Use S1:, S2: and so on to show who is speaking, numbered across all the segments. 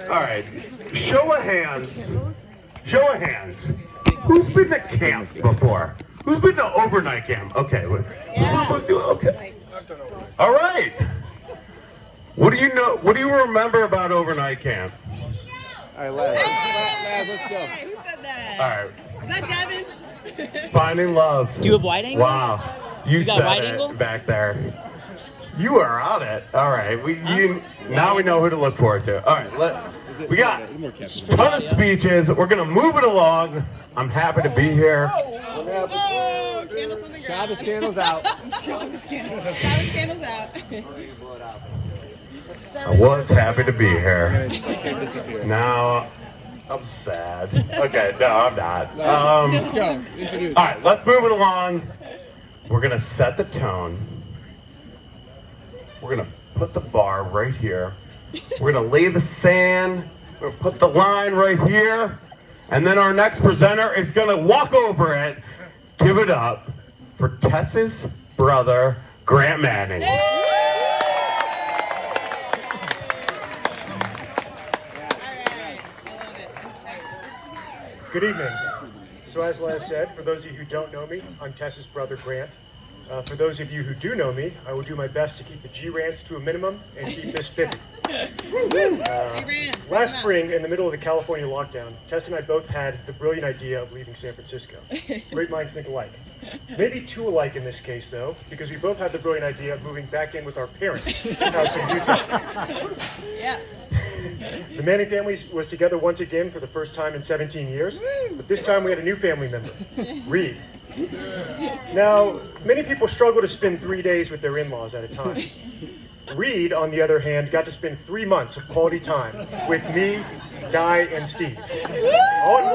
S1: All right. Show of hands. Show of hands. Who's been to camp before? Who's been to overnight camp? Okay. Okay. All right. What do you know? What do you remember about overnight camp?
S2: All right, lads. Lads, let's go.
S3: Who said that?
S1: All right.
S3: Is that Devin?
S1: Finding love.
S4: Do you have wide angle?
S1: Wow. You
S4: got
S1: said
S4: wide
S1: it
S4: angle?
S1: back there. You are on it. All right. Now we know who to look forward to. All right. We got a ton of speeches. We're going to move it along. I'm happy to be here.
S3: Oh, candles on the ground.
S2: Shabbos candles out.
S3: Shabbos candles out.
S1: I was happy to be here. Now I'm sad. Okay, no, I'm not.
S2: Let's go. Introduce.
S1: All right, let's move it along. We're going to set the tone. We're going to put the bar right here. We're going to lay the sand. We're going to put the line right here. And then our next presenter is going to walk over it. Give it up for Tess's brother, Grant Manning.
S5: Good evening. So as Les said, for those of you who don't know me, I'm Tess's brother Grant. For those of you who do know me, I will do my best to keep the G-rants to a minimum and keep this spiffy. Last spring, in the middle of the California lockdown, Tess and I both had the brilliant idea of leaving San Francisco. Great minds think alike. Maybe two alike in this case, though, because we both had the brilliant idea of moving back in with our parents' house in Utah.
S3: Yeah.
S5: The Manning family was together once again for the first time in 17 years, but this time we had a new family member, Reed. Now, many people struggle to spend 3 days with their in-laws at a time. Reed, on the other hand, got to spend 3 months of quality time with me, Guy, and Steve, on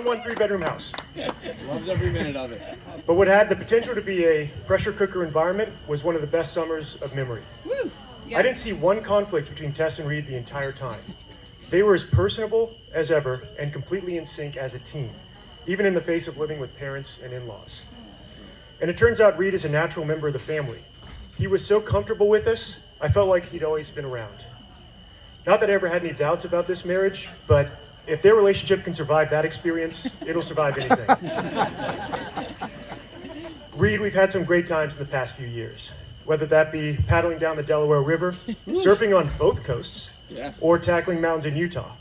S5: one 3-bedroom house.
S2: Loved every minute of it.
S5: But what had the potential to be a pressure cooker environment was one of the best summers of memory.
S3: Yeah.
S5: I didn't see one conflict between Tess and Reed the entire time. They were as personable as ever and completely in sync as a team, even in the face of living with parents and in-laws. And it turns out Reed is a natural member of the family. He was so comfortable with us, I felt like he'd always been around. Not that I ever had any doubts about this marriage, but if their relationship can survive that experience, it'll survive anything. Reed, we've had some great times in the past few years, whether that be paddling down the Delaware River, surfing on both coasts, or tackling mountains in Utah.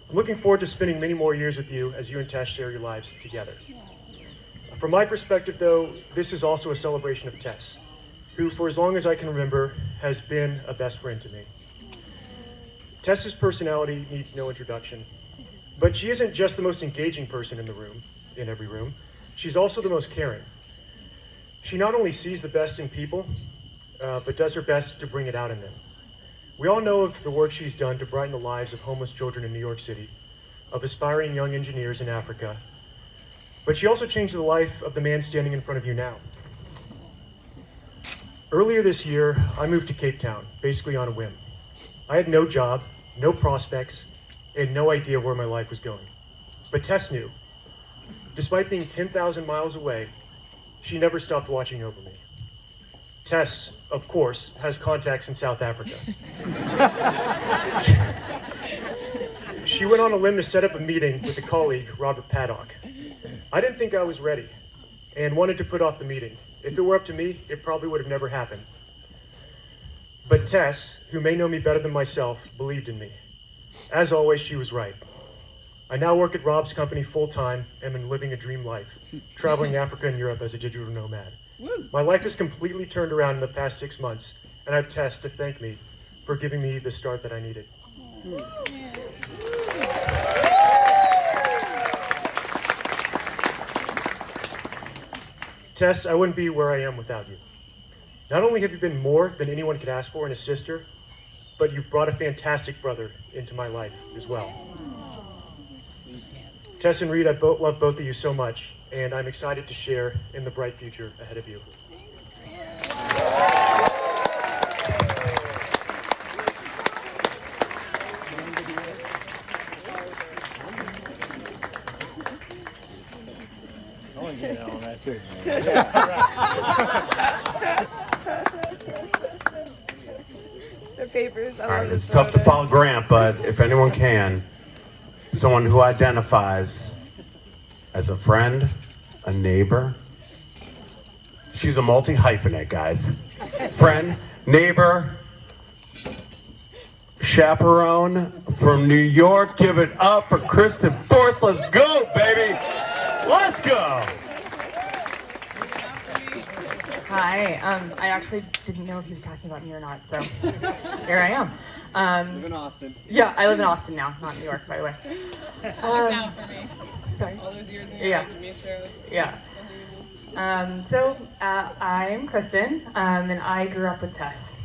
S5: I'm looking forward to spending many more years with you as you and Tess share your lives together. From my perspective, though, this is also a celebration of Tess, who, for as long as I can remember, has been a best friend to me. Tess's personality needs no introduction, but she isn't just the most engaging person in every room, she's also the most caring. She not only sees the best in people, but does her best to bring it out in them. We all know of the work she's done to brighten the lives of homeless children in New York City, of aspiring young engineers in Africa, but she also changed the life of the man standing in front of you now. Earlier this year, I moved to Cape Town, basically on a whim. I had no job, no prospects, and no idea where my life was going. But Tess knew. Despite being 10,000 miles away, she never stopped watching over me. Tess, of course, has contacts in South Africa. She went on a limb to set up a meeting with a colleague, Robert Paddock. I didn't think I was ready and wanted to put off the meeting. If it were up to me, it probably would have never happened. But Tess, who may know me better than myself, believed in me. As always, she was right. I now work at Rob's company full-time and am living a dream life, traveling Africa and Europe as a digital nomad. My life has completely turned around in the past 6 months, and I have Tess to thank me for giving me the start that I needed. Tess, I wouldn't be where I am without you. Not only have you been more than anyone could ask for in a sister, but you've brought a fantastic brother into my life as well. Tess and Reed, I love both of you so much, and I'm excited to share in the bright future ahead of you.
S2: I want to get in on that too.
S3: The papers. I
S1: All
S3: love
S1: right,
S3: this
S1: it's tough to
S3: photo.
S1: follow Grant, but if anyone can, someone who identifies as a friend, a neighbor. She's a multi-hyphenate, guys. Friend, neighbor, chaperone from New York. Give it up for Kristen Force. Let's go, baby. Let's go.
S4: Hi. I actually didn't know if he was talking about me or not, so here I am.
S2: Live in Austin.
S4: Yeah, I live in Austin now, not New York, by the way.
S3: Down for me.
S4: Sorry.
S3: All those years in your
S4: Yeah.
S3: life, me and Cheryl.
S4: Yeah. I'm Kristen, and I grew up with Tess.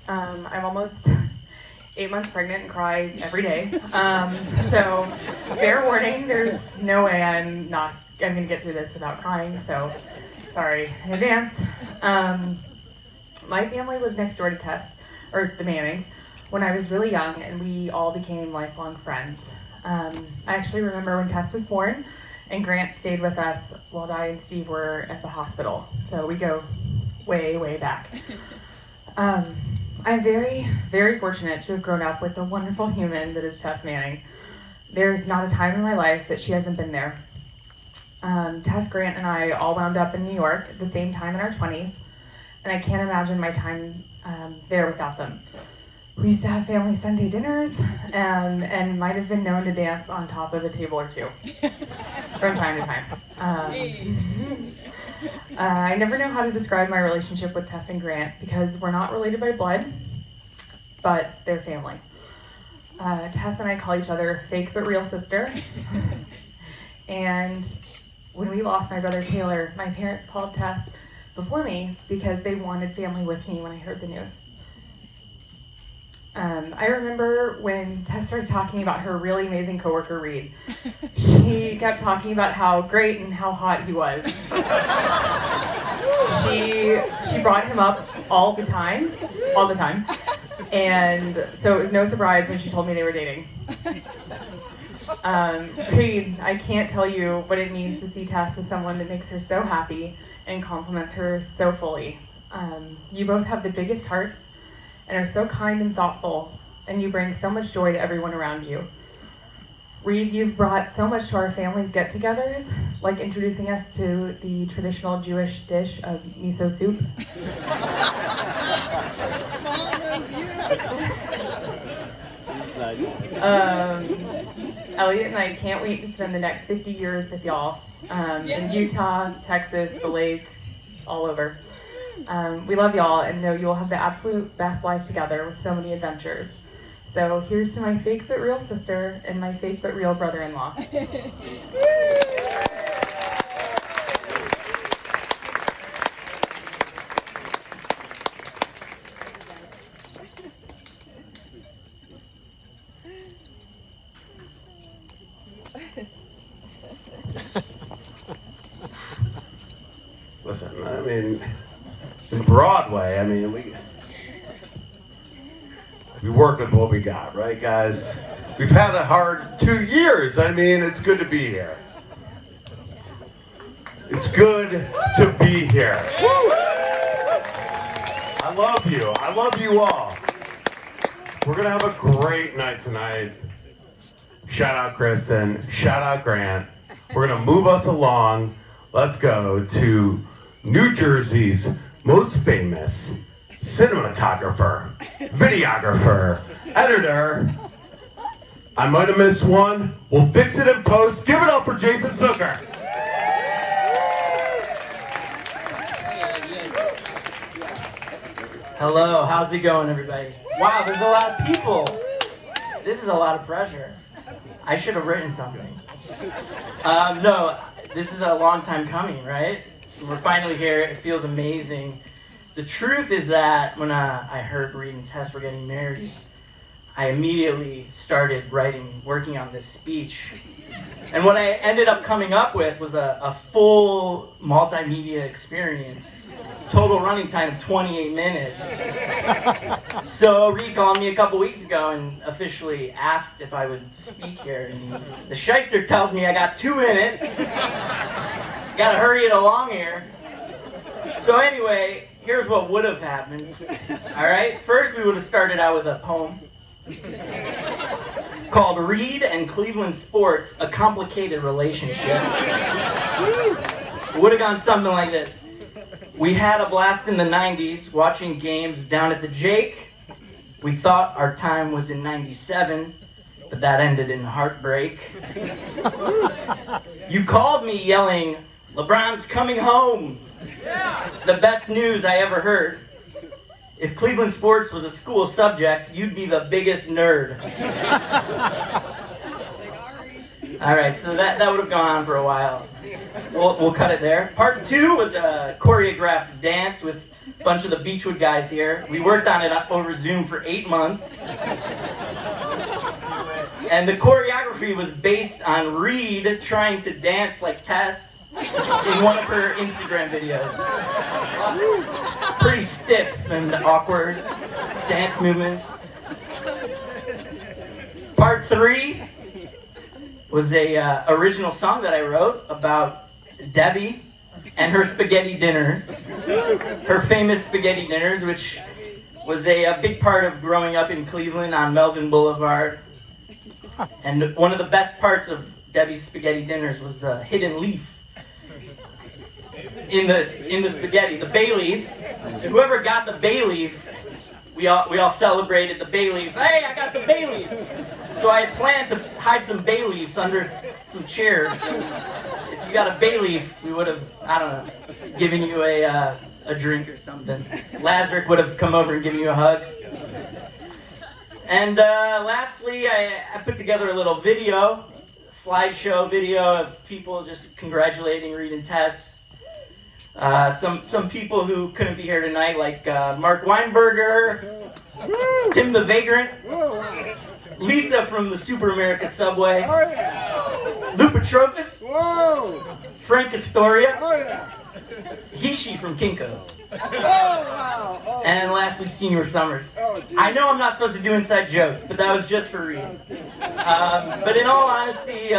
S4: I'm almost 8 months pregnant and cry every day. So fair warning, there's no way I'm gonna get through this without crying, so sorry in advance. My family lived next door to Tess, or the Mannings, when I was really young, and we all became lifelong friends. I actually remember when Tess was born, and Grant stayed with us while I and Steve were at the hospital. So we go way, way back. I'm very, very fortunate to have grown up with the wonderful human that is Tess Manning. There's not a time in my life that she hasn't been there. Tess, Grant, and I all wound up in New York at the same time in our 20s, and I can't imagine my time there without them. We used to have family Sunday dinners, and might have been known to dance on top of a table or two from time to time. I never know how to describe my relationship with Tess and Grant because we're not related by blood, but they're family. Tess and I call each other fake but real sister. And when we lost my brother Taylor, my parents called Tess before me because they wanted family with me when I heard the news. I remember when Tess started talking about her really amazing coworker, Reed. She kept talking about how great and how hot he was. She brought him up all the time. And so it was no surprise when she told me they were dating. Reed, I can't tell you what it means to see Tess with someone that makes her so happy and compliments her so fully. You both have the biggest hearts and are so kind and thoughtful, and you bring so much joy to everyone around you. Reed, you've brought so much to our family's get-togethers, like introducing us to the traditional Jewish dish of miso soup. Elliot and I can't wait to spend the next 50 years with y'all in Utah, Texas, the lake, all over. We love y'all and know you will have the absolute best life together with so many adventures. So here's to my fake but real sister and my fake but real brother-in-law.
S1: Listen, I mean, in Broadway, I mean, we work with what we got, right, guys? We've had a hard 2 years. I mean, it's good to be here. It's good to be here. Woo! I love you. I love you all. We're going to have a great night tonight. Shout out Kristen. Shout out Grant. We're going to move us along. Let's go to New Jersey's most famous cinematographer, videographer, editor. I might have missed one. We'll fix it in post. Give it up for Jason Zucker.
S6: Hello, how's it going, everybody? Wow, there's a lot of people. This is a lot of pressure. I should have written something. No, this is a long time coming, right? We're finally here. It feels amazing. The truth is that when I heard Reed and Tess were getting married, I immediately started working on this speech. And what I ended up coming up with was a full multimedia experience. Total running time of 28 minutes. So Reed called me a couple weeks ago and officially asked if I would speak here. And the shyster tells me I got 2 minutes. Gotta hurry it along here. So anyway, here's what would have happened. All right, first we would have started out with a poem called Reed and Cleveland Sports, A Complicated Relationship. Would have gone something like this. We had a blast in the 90s watching games down at the Jake. We thought our time was in 97, but that ended in heartbreak. You called me yelling, LeBron's coming home. The best news I ever heard. If Cleveland sports was a school subject, you'd be the biggest nerd. All right, so that would have gone on for a while. We'll cut it there. Part 2 was a choreographed dance with a bunch of the Beachwood guys here. We worked on it over Zoom for 8 months. And the choreography was based on Reed trying to dance like Tess in one of her Instagram videos. Pretty stiff and awkward dance movements. Part 3 was a original song that I wrote about Debbie and her spaghetti dinners. Her famous spaghetti dinners, which was a big part of growing up in Cleveland on Melvin Boulevard. And one of the best parts of Debbie's spaghetti dinners was the hidden leaf in the spaghetti, the bay leaf. And whoever got the bay leaf, we all celebrated the bay leaf. Hey, I got the bay leaf! So I had planned to hide some bay leaves under some chairs. If you got a bay leaf, we would have, I don't know, given you a drink or something. Lazarick would have come over and given you a hug. And lastly, I put together a little video, slideshow video of people just congratulating Reed and Tess. Some people who couldn't be here tonight, like Mark Weinberger, Tim the Vagrant, Lisa from the Super America Subway, Lou Petrofis, Frank Astoria, Hishi from Kinko's, and lastly, Senior Summers. I know I'm not supposed to do inside jokes, but that was just for Reed. But in all honesty,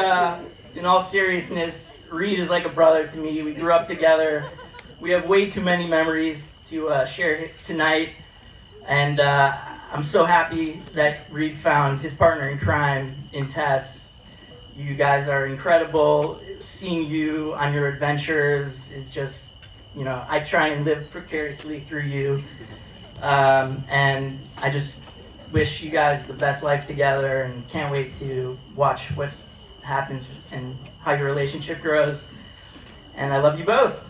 S6: in all seriousness, Reed is like a brother to me. We grew up together. We have way too many memories to share tonight, and I'm so happy that Reed found his partner in crime in Tess. You guys are incredible. Seeing you on your adventures is just, I try and live precariously through you. And I just wish you guys the best life together and can't wait to watch what happens and how your relationship grows. And I love you both.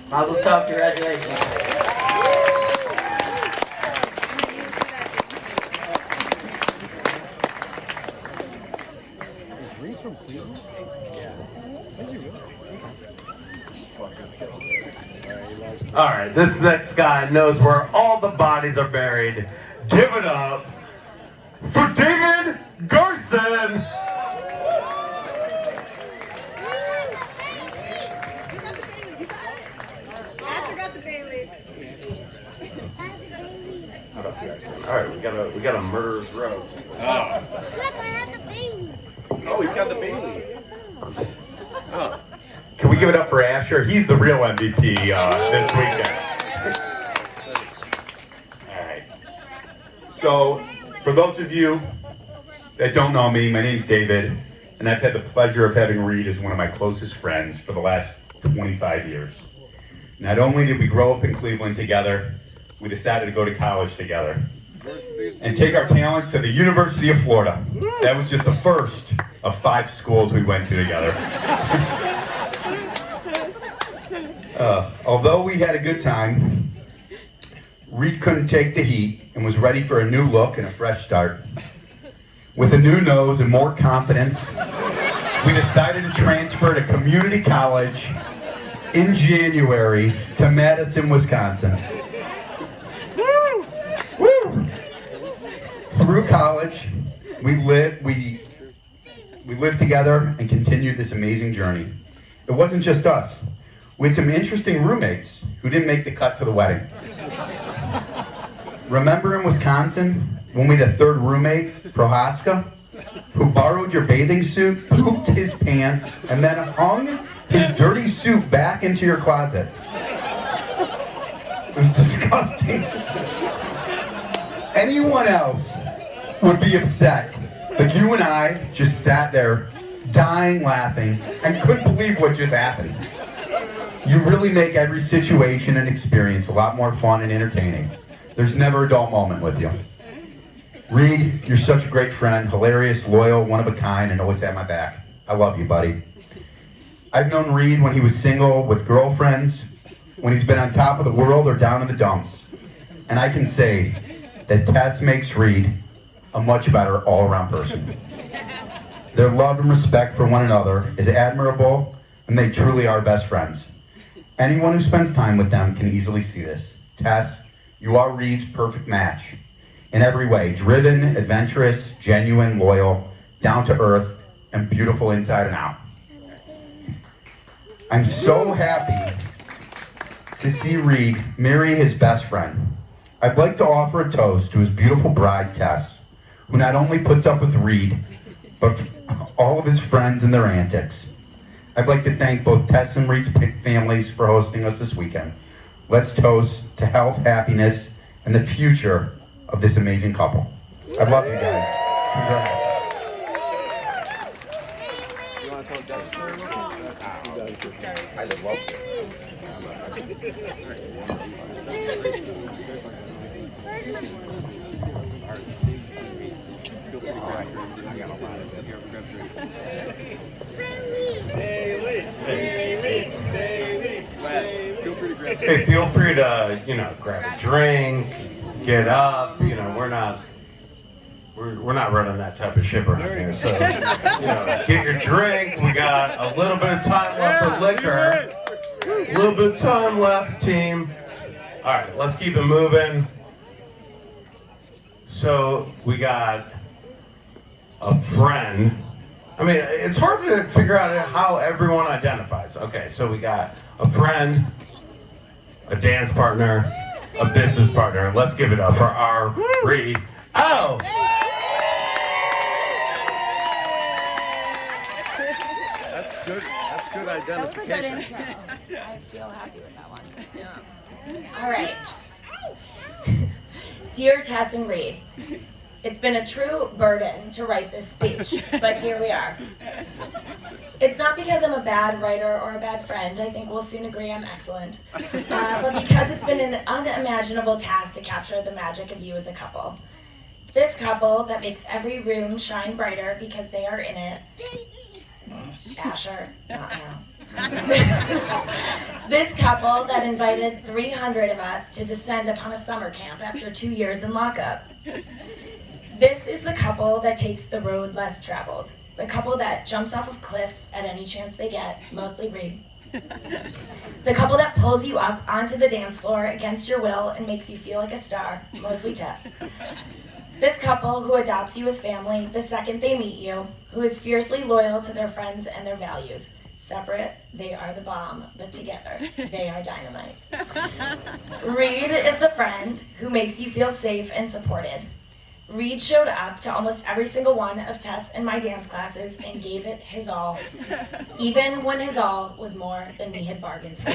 S6: Mazel tov, congratulations.
S1: All right, this next guy knows where all the bodies are buried. Give it up for David Garson. All right, we got a murderer's row.
S7: Look, I have the baby.
S1: Oh, he's got the baby. Oh. Can we give it up for Asher? He's the real MVP this weekend. All right. So, for those of you that don't know me, my name's David, and I've had the pleasure of having Reed as one of my closest friends for the last 25 years. Not only did we grow up in Cleveland together, we decided to go to college together and take our talents to the University of Florida. That was just the first of 5 schools we went to together. Although we had a good time, Reed couldn't take the heat and was ready for a new look and a fresh start. With a new nose and more confidence, we decided to transfer to community college in January to Madison, Wisconsin. Woo! Through college, we lived together and continued this amazing journey. It wasn't just us. We had some interesting roommates who didn't make the cut to the wedding. Remember in Wisconsin when we had a third roommate, Prohaska, who borrowed your bathing suit, pooped his pants, and then hung his dirty suit back into your closet?
S8: It was disgusting. Anyone else would be upset, but you and I just sat there dying laughing and couldn't believe what just happened. You really make every situation and experience a lot more fun and entertaining. There's never a dull moment with you. Reed, you're such a great friend, hilarious, loyal, one of a kind, and always had my back. I love you, buddy. I've known Reed when he was single with girlfriends, when he's been on top of the world or down in the dumps. And I can say that Tess makes Reed a much better all-around person. Their love and respect for one another is admirable, and they truly are best friends. Anyone who spends time with them can easily see this. Tess, you are Reed's perfect match. In every way, driven, adventurous, genuine, loyal, down to earth, and beautiful inside and out. I'm so happy to see Reed marry his best friend. I'd like to offer a toast to his beautiful bride, Tess, who not only puts up with Reed, but all of his friends and their antics. I'd like to thank both Tess and Reed's families for hosting us this weekend. Let's toast to health, happiness, and the future of this amazing couple. I love you guys. Congrats.
S2: You want to tell Dennis?
S8: I love it.
S1: Hey, feel free to, grab a drink, get up. We're not running that type of ship around here. So, get your drink. We got a little bit of time left for liquor. A little bit of time left, team. All right, let's keep it moving. So we got a friend. I mean, it's hard to figure out how everyone identifies. Okay, so we got a friend, a dance partner, a business partner. Let's give it up for our Reed. Oh!
S2: That's good. That's good identification.
S9: I feel happy with that one. Yeah. All right. Dear Tess and Reed, it's been a true burden to write this speech, but here we are. It's not because I'm a bad writer or a bad friend. I think we'll soon agree I'm excellent. But because it's been an unimaginable task to capture the magic of you as a couple. This couple that makes every room shine brighter because they are in it. Asher, not now. This couple that invited 300 of us to descend upon a summer camp after 2 years in lockup. This is the couple that takes the road less traveled. The couple that jumps off of cliffs at any chance they get, mostly Reed. The couple that pulls you up onto the dance floor against your will and makes you feel like a star, mostly Tess. This couple who adopts you as family the second they meet you, who is fiercely loyal to their friends and their values. Separate, they are the bomb, but together, they are dynamite. Reed is the friend who makes you feel safe and supported. Reed showed up to almost every single one of Tess and my dance classes and gave it his all, even when his all was more than we had bargained for.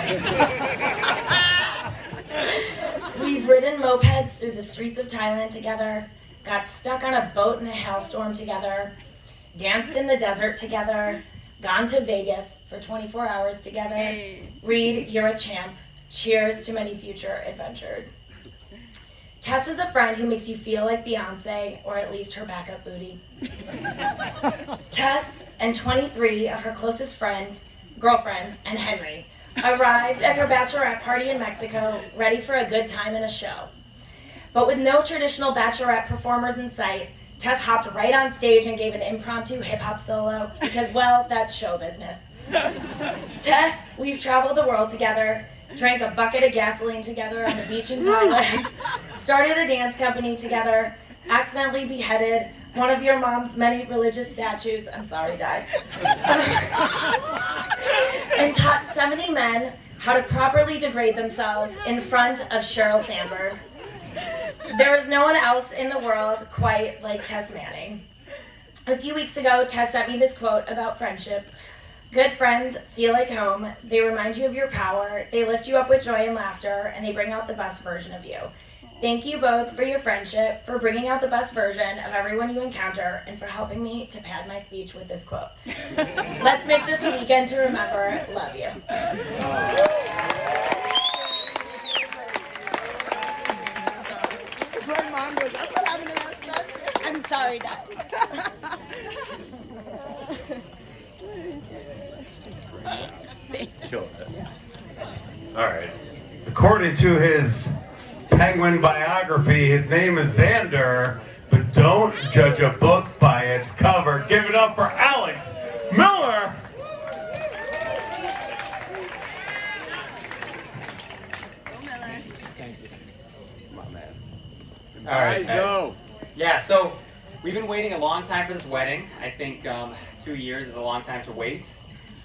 S9: We've ridden mopeds through the streets of Thailand together, got stuck on a boat in a hailstorm together, danced in the desert together, gone to Vegas for 24 hours together. Hey. Reed, you're a champ. Cheers to many future adventures. Tess is a friend who makes you feel like Beyonce, or at least her backup booty. Tess and 23 of her closest girlfriends, and Henry, arrived at her bachelorette party in Mexico, ready for a good time and a show. But with no traditional bachelorette performers in sight, Tess hopped right on stage and gave an impromptu hip-hop solo because, well, that's show business. Tess, we've traveled the world together, drank a bucket of gasoline together on the beach in Thailand, started a dance company together, accidentally beheaded one of your mom's many religious statues, I'm sorry, Di, and taught 70 men how to properly degrade themselves in front of Sheryl Sandberg. There is no one else in the world quite like Tess Manning. A few weeks ago, Tess sent me this quote about friendship. Good friends feel like home. They remind you of your power. They lift you up with joy and laughter, and they bring out the best version of you. Thank you both for your friendship, for bringing out the best version of everyone you encounter, and for helping me to pad my speech with this quote. Let's make this a weekend to remember. Love you. I'm sorry, Dad.
S1: All right. According to his Penguin biography, his name is Xander, but don't judge a book by its cover. Give it up for Alex Miller.
S10: All right,
S2: Joe.
S10: Yeah, so we've been waiting a long time for this wedding. I think 2 years is a long time to wait.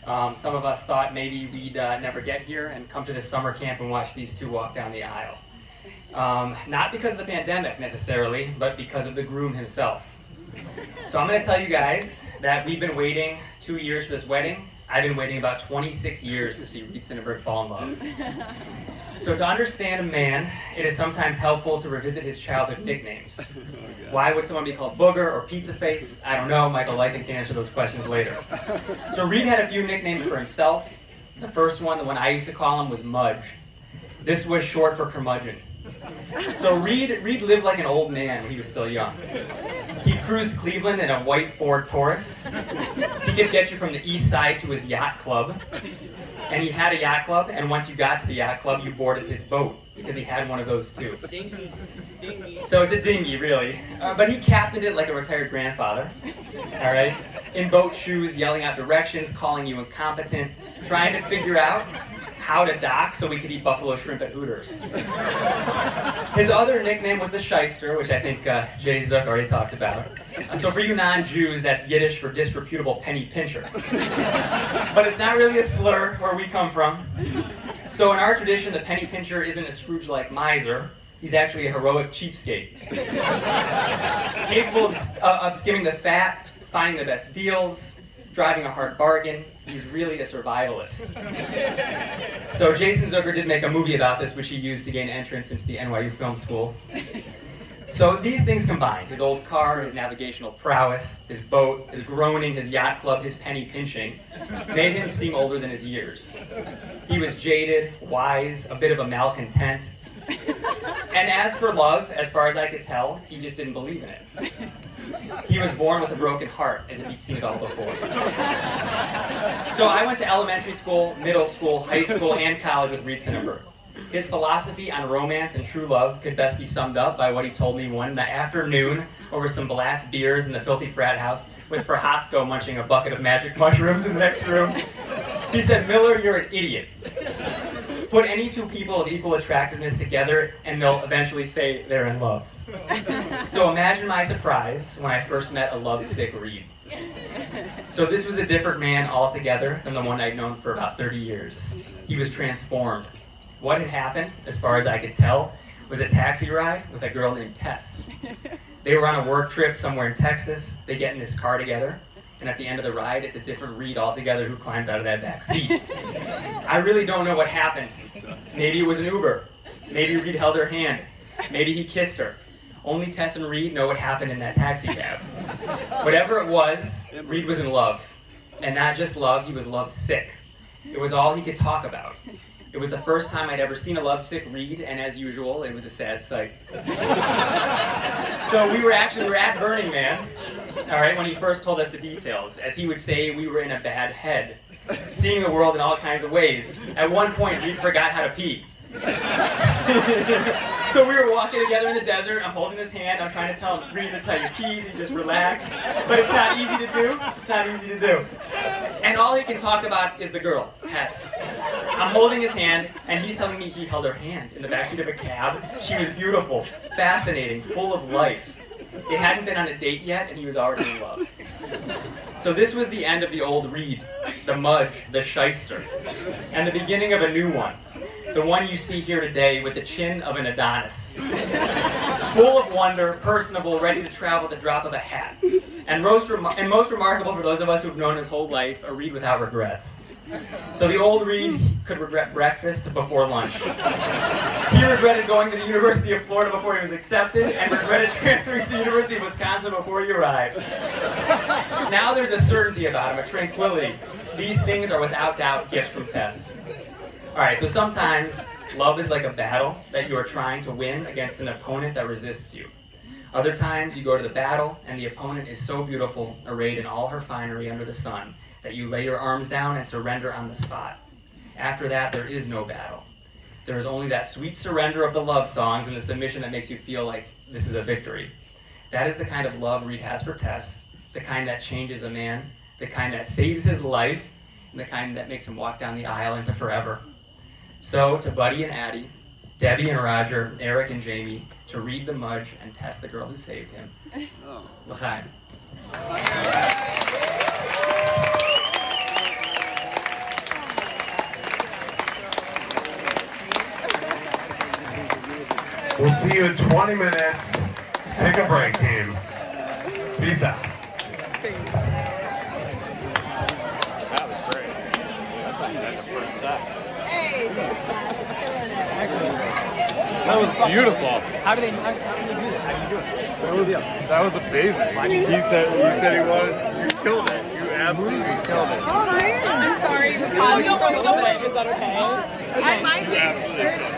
S10: Some of us thought maybe we'd never get here and come to this summer camp and watch these two walk down the aisle. Not because of the pandemic necessarily, but because of the groom himself. So I'm going to tell you guys that we've been waiting 2 years for this wedding. I've been waiting about 26 years to see Reed Sinneberg fall in love. So to understand a man, it is sometimes helpful to revisit his childhood nicknames. Why would someone be called Booger or Pizza Face? I don't know. Michael Lycan can answer those questions later. So Reed had a few nicknames for himself. The first one, the one I used to call him, was Mudge. This was short for curmudgeon. So Reed lived like an old man when he was still young. He cruised Cleveland in a white Ford Taurus. He could get you from the east side to his yacht club. And he had a yacht club, and once you got to the yacht club, you boarded his boat, because he had one of those too.
S6: Dinghy.
S10: So it's a dinghy, really. But he captained it like a retired grandfather, all right? In boat shoes, yelling out directions, calling you incompetent, trying to figure out how to dock so we could eat buffalo shrimp at Hooters. His other nickname was the Shyster, which I think Jay Zook already talked about. So for you non-Jews, that's Yiddish for disreputable penny pincher. But it's not really a slur where we come from. So in our tradition, the penny pincher isn't a Scrooge-like miser. He's actually a heroic cheapskate. Capable of skimming the fat, finding the best deals, driving a hard bargain. He's really a survivalist. So Jason Zucker did make a movie about this, which he used to gain entrance into the NYU Film School. So these things combined, his old car, his navigational prowess, his boat, his groaning, his yacht club, his penny pinching, made him seem older than his years. He was jaded, wise, a bit of a malcontent. And as for love, as far as I could tell, he just didn't believe in it. He was born with a broken heart, as if he'd seen it all before. So I went to elementary school, middle school, high school, and college with Reed Sinneberg. His philosophy on romance and true love could best be summed up by what he told me one afternoon over some Blatz beers in the filthy frat house with Prohasko munching a bucket of magic mushrooms in the next room. He said, "Miller, you're an idiot. Put any two people of equal attractiveness together and they'll eventually say they're in love." So imagine my surprise when I first met a lovesick Reed. So this was a different man altogether than the one I'd known for about 30 years. He was transformed. What had happened, as far as I could tell, was a taxi ride with a girl named Tess. They were on a work trip somewhere in Texas. They get in this car together, and at the end of the ride, it's a different Reed altogether who climbs out of that back seat. I really don't know what happened. Maybe it was an Uber. Maybe Reed held her hand. Maybe he kissed her. Only Tess and Reed know what happened in that taxi cab. Whatever it was, Reed was in love. And not just love, he was love sick. It was all he could talk about. It was the first time I'd ever seen a lovesick Reed, and as usual, it was a sad sight. So we were at Burning Man, all right, when he first told us the details. As he would say, we were in a bad head, seeing the world in all kinds of ways. At one point, Reed forgot how to pee. So we were walking together in the desert. I'm holding his hand. I'm trying to tell him, "Reed, this is how you pee. You just relax." But it's not easy to do. It's not easy to do. And all he can talk about is the girl, Tess. I'm holding his hand, and he's telling me he held her hand in the backseat of a cab. She was beautiful, fascinating, full of life. They hadn't been on a date yet, and he was already in love. So this was the end of the old Reed, the Mudge, the Shyster, and the beginning of a new one. the one you see here today with the chin of an Adonis. Full of wonder, personable, ready to travel at the drop of a hat. And most remarkable for those of us who've known his whole life, a Reed without regrets. So the old Reed could regret breakfast before lunch. He regretted going to the University of Florida before he was accepted, and regretted transferring to the University of Wisconsin before he arrived. Now there's a certainty about him, a tranquility. These things are without doubt gifts from Tess. Alright, so sometimes love is like a battle that you are trying to win against an opponent that resists you. Other times you go to the battle and the opponent is so beautiful, arrayed in all her finery under the sun, that you lay your arms down and surrender on the spot. After that, there is no battle. There is only that sweet surrender of the love songs and the submission that makes you feel like this is a victory. That is the kind of love Reed has for Tess, the kind that changes a man, the kind that saves his life, and the kind that makes him walk down the aisle into forever. So, to Buddy and Addie, Debbie and Roger, Eric and Jamie, to Reed the Mudge and Tess the girl who saved him. L'chaim.
S1: We'll see you in 20 minutes. Take a break, team. Peace out.
S2: That was great. That's like the first set. That was beautiful.
S11: How do you do that? How do you do it? What was the deal?
S2: That was amazing. He said he wanted. You killed it. You absolutely killed it.
S3: I'm sorry. Is that okay? I might be.